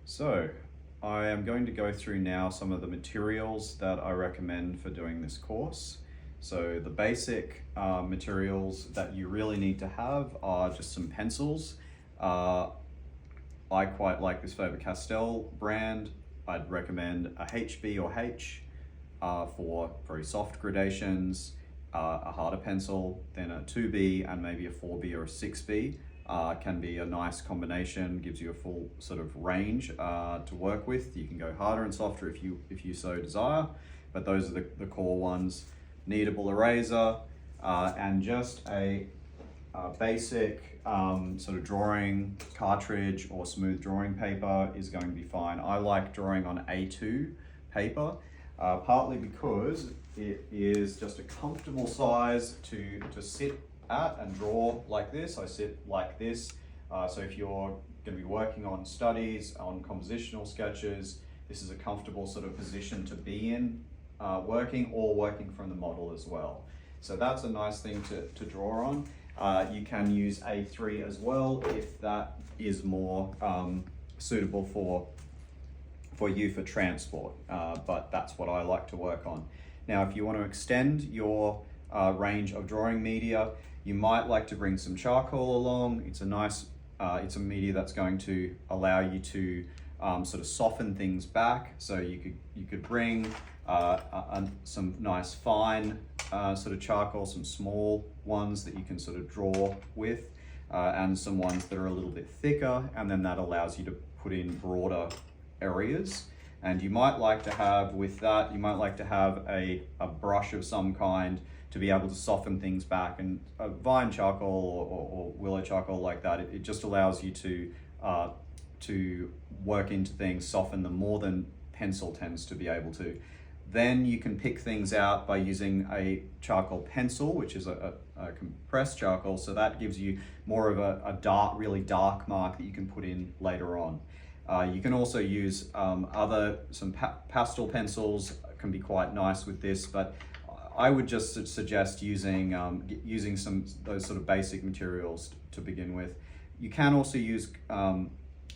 So, I am going to go through now some of the materials that I recommend for doing this course. So the basic materials that you really need to have are just some pencils. I quite like this Faber-Castell brand. I'd recommend a HB or H for very soft gradations, a harder pencil, then a 2B and maybe a 4B or a 6B. Can be a nice combination, gives you a full sort of range to work with. You can go harder and softer if you so desire, but those are the core ones. Kneadable eraser and just a basic sort of drawing cartridge or smooth drawing paper is going to be fine. I like drawing on A2 paper, partly because it is just a comfortable size to sit at and draw like this. I sit like this. So if you're going to be working on studies, on compositional sketches, this is a comfortable sort of position to be in, working from the model as well. So that's a nice thing to draw on. You can use A3 as well if that is more suitable for you for transport, but that's what I like to work on. Now, if you want to extend your range of drawing media, you might like to bring some charcoal along. It's a nice, it's a media that's going to allow you to sort of soften things back. So you could bring some nice fine sort of charcoal, some small ones that you can sort of draw with, and some ones that are a little bit thicker, and then that allows you to put in broader areas. And you might like to have, with that, you might like to have a brush of some kind to be able to soften things back, and vine charcoal or willow charcoal like that, it just allows you to work into things, soften them more than pencil tends to be able to. Then you can pick things out by using a charcoal pencil, which is a compressed charcoal, so that gives you more of a dark, really dark mark that you can put in later on. You can also use some pastel pencils, can be quite nice with this, but I would just suggest using those sort of basic materials to begin with. You can also use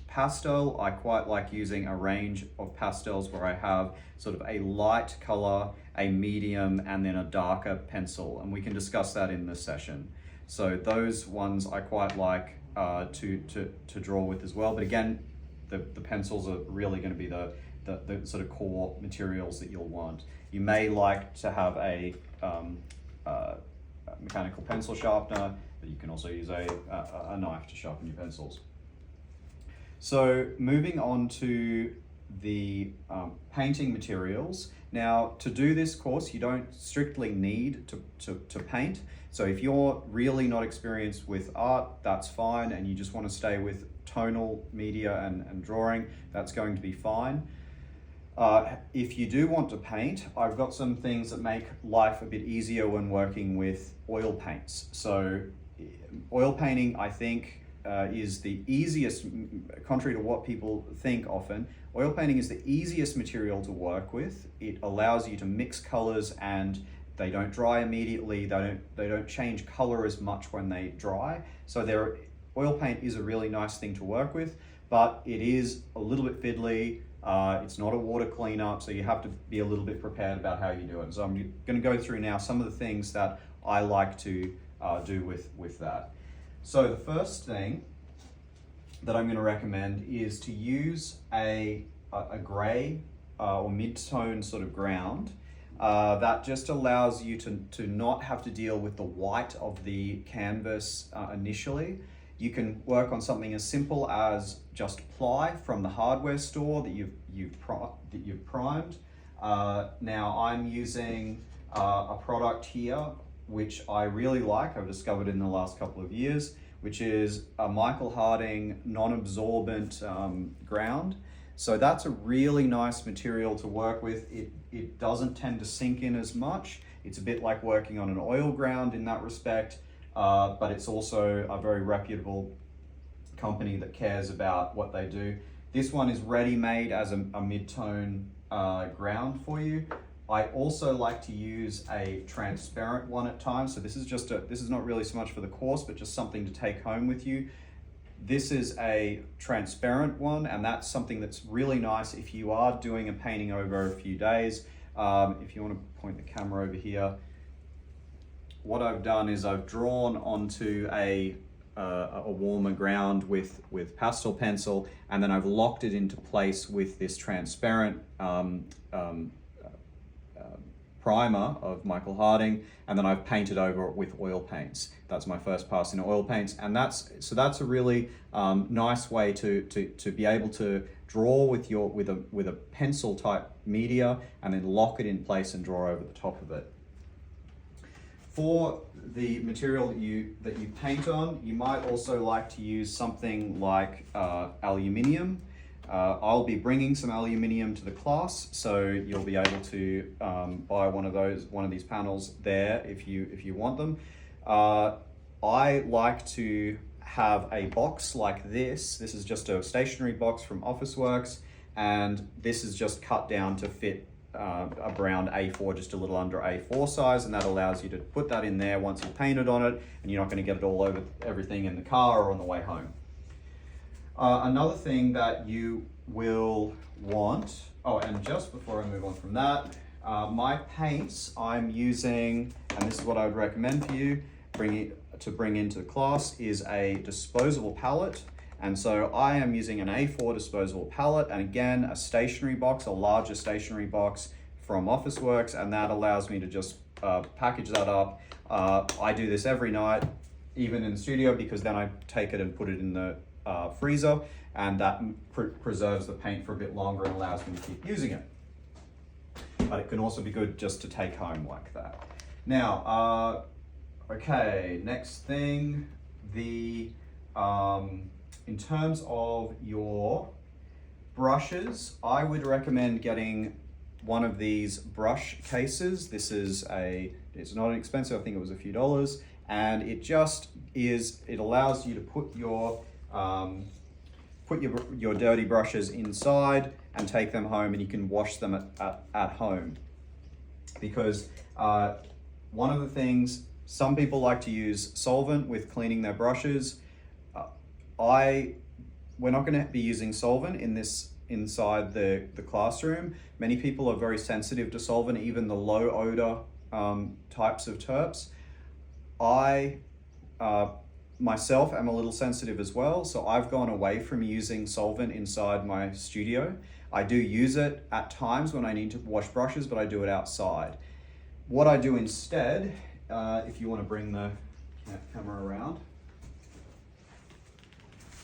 pastel. I quite like using a range of pastels where I have sort of a light color, a medium, and then a darker pencil, and we can discuss that in this session. So those ones I quite like to draw with as well. But again, the pencils are really going to be the sort of core materials that you'll want. You may like to have a mechanical pencil sharpener, but you can also use a knife to sharpen your pencils. So moving on to the painting materials. Now, to do this course, you don't strictly need to paint. So if you're really not experienced with art, that's fine, and you just want to stay with tonal media and drawing, that's going to be fine. If you do want to paint, I've got some things that make life a bit easier when working with oil paints. So oil painting, I think, is the easiest, contrary to what people think often, oil painting is the easiest material to work with. It allows you to mix colors and they don't dry immediately. They don't change color as much when they dry. So oil paint is a really nice thing to work with, but it is a little bit fiddly. It's not a water cleanup, so you have to be a little bit prepared about how you do it. So I'm going to go through now some of the things that I like to do with that. So the first thing that I'm going to recommend is to use a gray or mid-tone sort of ground that just allows you to not have to deal with the white of the canvas initially. You can work on something as simple as just ply from the hardware store that you've primed. Now I'm using a product here which I really like, I've discovered in the last couple of years, which is a Michael Harding non-absorbent ground. So that's a really nice material to work with. It doesn't tend to sink in as much. It's a bit like working on an oil ground in that respect, but it's also a very reputable company that cares about what they do. This one is ready-made as a mid-tone ground for you. I also like to use a transparent one at times. So this is not really so much for the course, but just something to take home with you. This is a transparent one, and that's something that's really nice if you are doing a painting over a few days. If you want to point the camera over here, what I've done is I've drawn onto a warmer ground with pastel pencil, and then I've locked it into place with this transparent primer of Michael Harding, and then I've painted over it with oil paints. That's my first pass in oil paints, and that's a really nice way to be able to draw with a pencil type media, and then lock it in place and draw over the top of it. For the material that you paint on, you might also like to use something like aluminium. I'll be bringing some aluminium to the class, so you'll be able to buy one of these panels there if you want them. I like to have a box like this. This is just a stationary box from Officeworks, and this is just cut down to fit around A4, just a little under A4 size, and that allows you to put that in there once you've painted on it, and you're not going to get it all over everything in the car or on the way home. Another thing that you will want, and just before I move on from that, my paints I'm using, and this is what I would recommend for you to bring into the class, is a disposable palette. And so I am using an A4 disposable palette, and again, a stationary box, a larger stationary box from Officeworks, and that allows me to just package that up. I do this every night, even in the studio, because then I take it and put it in the freezer, and that preserves the paint for a bit longer and allows me to keep using it. But it can also be good just to take home like that. Now, okay, next thing, in terms of your brushes, I would recommend getting one of these brush cases. It's not expensive, I think it was a few dollars, and it allows you to put your dirty brushes inside and take them home, and you can wash them at home. Because one of the things, some people like to use solvent with cleaning their brushes. We're not going to be using solvent inside the classroom. Many people are very sensitive to solvent, even the low odor types of terps. I myself am a little sensitive as well, so I've gone away from using solvent inside my studio. I do use it at times when I need to wash brushes, but I do it outside. What I do instead, if you want to bring the camera around,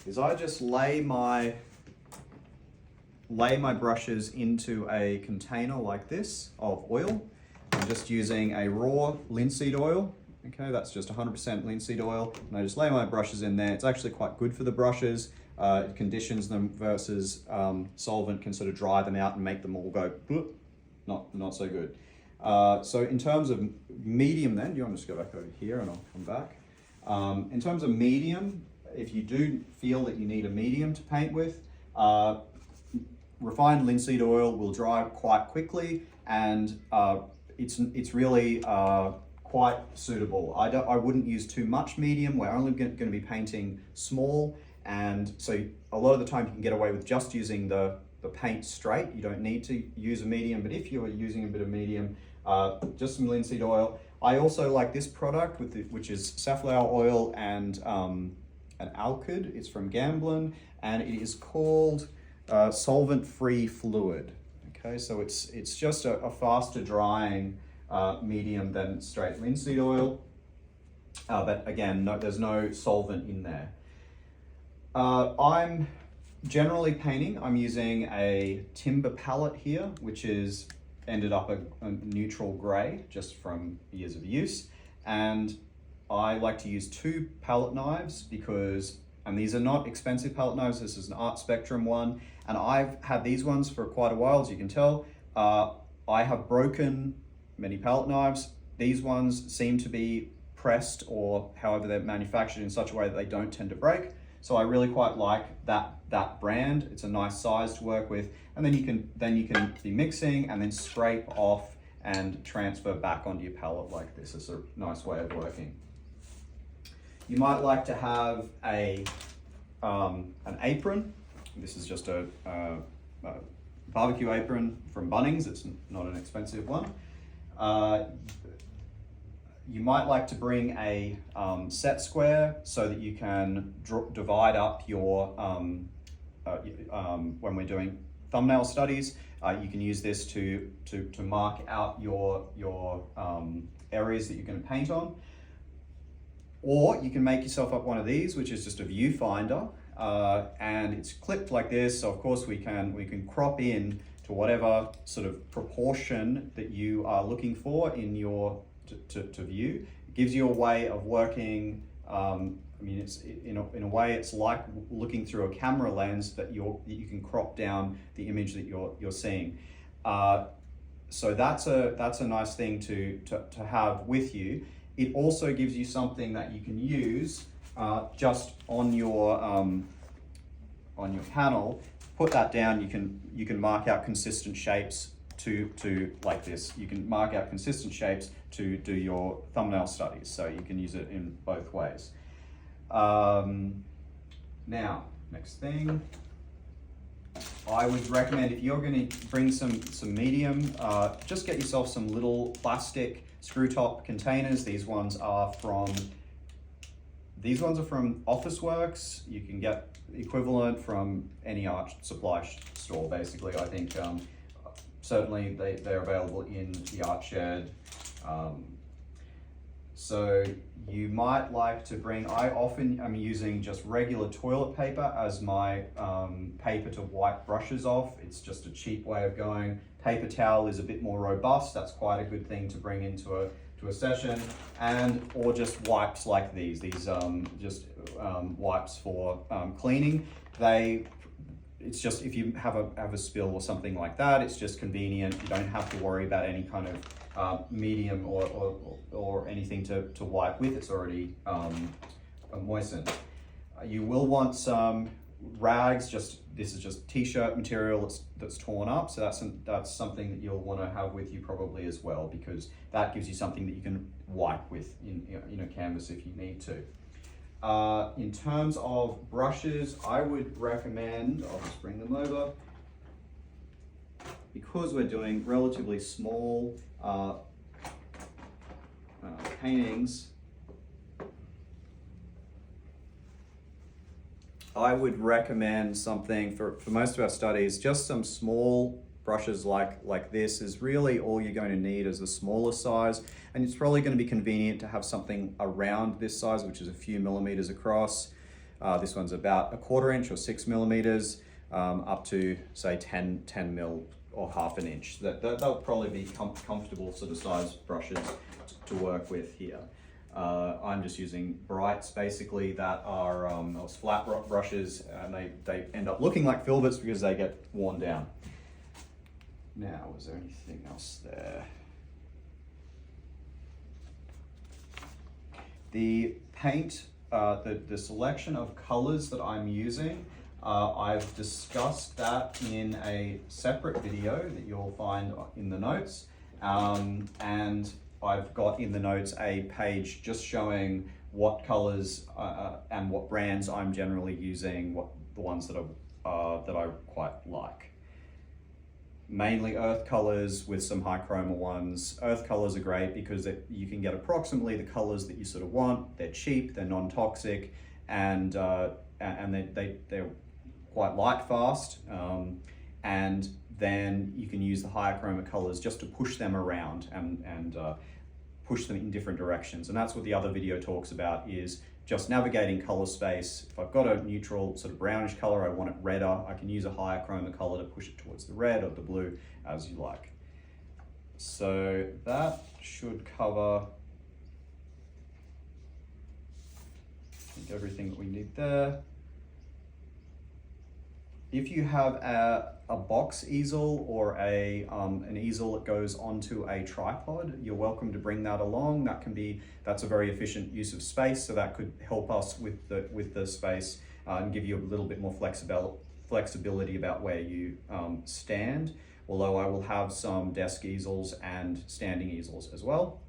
is I just lay my brushes into a container like this of oil. I'm just using a raw linseed oil. Okay, that's just 100% linseed oil, and I just lay my brushes in there. It's actually quite good for the brushes. It conditions them, versus solvent can sort of dry them out and make them all go not so good. So in terms of medium, then, do you want to just go back over here and I'll come back? In terms of medium, if you do feel that you need a medium to paint with, refined linseed oil will dry quite quickly, and it's really quite suitable. I wouldn't use too much medium. We're only going to be painting small, and so a lot of the time you can get away with just using the paint straight. You don't need to use a medium, but if you're using a bit of medium, just some linseed oil. I also like this product, which is safflower oil and an alkyd. It's from Gamblin, and it is called solvent-free fluid. Okay, so it's just a faster drying medium than straight linseed oil, but again, there's no solvent in there. I'm generally painting, I'm using a timber palette here, which is ended up a neutral gray just from years of use, and I like to use 2 palette knives and these are not expensive palette knives. This is an Art Spectrum one, and I've had these ones for quite a while, as you can tell. I have broken many palette knives. These ones seem to be pressed, or however they're manufactured, in such a way that they don't tend to break. So I really quite like that brand. It's a nice size to work with, and then you can be mixing and then scrape off and transfer back onto your palette like this. It's a nice way of working. You might like to have a an apron. This is just a barbecue apron from Bunnings. It's not an expensive one. You might like to bring a set square so that you can divide up your, when we're doing thumbnail studies, you can use this to mark out your areas that you're going to paint on. Or you can make yourself up one of these, which is just a viewfinder, and it's clipped like this. So of course we can crop in to whatever sort of proportion that you are looking for in your to view. It gives you a way of working. I mean, it's in a way it's like looking through a camera lens that you can crop down the image that you're seeing. So that's a nice thing to have with you. It also gives you something that you can use just on your panel. Put that down. You can mark out consistent shapes to like this. You can mark out consistent shapes to do your thumbnail studies. So you can use it in both ways. Now, next thing. I would recommend, if you're going to bring some medium, just get yourself some little plastic screw top containers. These ones are from Officeworks. You can get equivalent from any art supply store, basically. I think certainly they're available in the Art Shed. So you might like to bring, I often am using just regular toilet paper as my paper to wipe brushes off. It's just a cheap way of going. Paper towel is a bit more robust. That's quite a good thing to bring into a session. Or just wipes like these wipes for cleaning. It's just, if you have a spill or something like that, it's just convenient. You don't have to worry about any kind of medium or anything to wipe with. It's already moistened. You will want some rags. This is just t-shirt material that's torn up, so that's something that you'll want to have with you probably as well, because that gives you something that you can wipe with in a canvas if you need to. In terms of brushes, I would recommend, I'll just bring them over, because we're doing relatively small paintings, I would recommend something for most of our studies. Just some small brushes like this is really all you're going to need as a smaller size, and it's probably going to be convenient to have something around this size, which is a few millimeters across. This one's about 1/4 inch or 6 millimeters, up to say 10 mil or 1/2 inch. That'll probably be comfortable sort of size brushes to work with here. I'm just using Brights basically that are those flat brushes, and they end up looking like filberts because they get worn down. Now, was there anything else there? The paint, the selection of colors that I'm using, I've discussed that in a separate video that you'll find in the notes. And I've got in the notes a page just showing what colors and what brands I'm generally using, the ones that I quite like. Mainly earth colors with some high chroma ones. Earth colors are great because you can get approximately the colors that you sort of want. They're cheap, they're non-toxic, and they're quite light fast. And then you can use the higher chroma colors just to push them around and push them in different directions. And that's what the other video talks about, is just navigating color space. If I've got a neutral sort of brownish color, I want it redder, I can use a higher chroma color to push it towards the red or the blue, as you like. So that should cover, I think, everything that we need there. If you have a box easel or an easel that goes onto a tripod, you're welcome to bring that along. That's a very efficient use of space, so that could help us with the space and give you a little bit more flexibility about where you stand. Although I will have some desk easels and standing easels as well.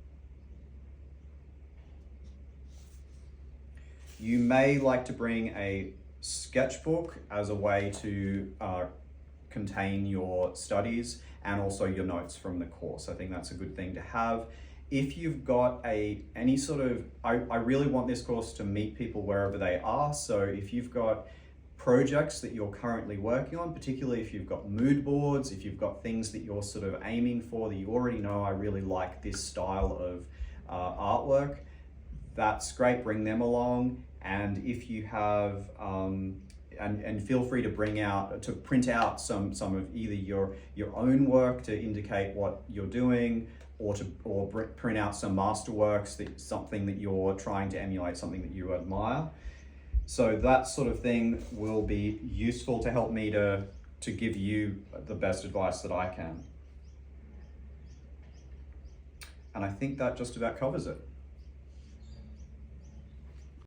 You may like to bring a sketchbook as a way to contain your studies and also your notes from the course. I think that's a good thing to have. If you've got any sort of, I really want this course to meet people wherever they are. So if you've got projects that you're currently working on, particularly if you've got mood boards, if you've got things that you're sort of aiming for that you already know, I really like this style of artwork, that's great, bring them along. And if you have, and feel free to print out some of either your own work to indicate what you're doing, or print out some masterworks, something that you're trying to emulate, something that you admire. So that sort of thing will be useful to help me to give you the best advice that I can. And I think that just about covers it.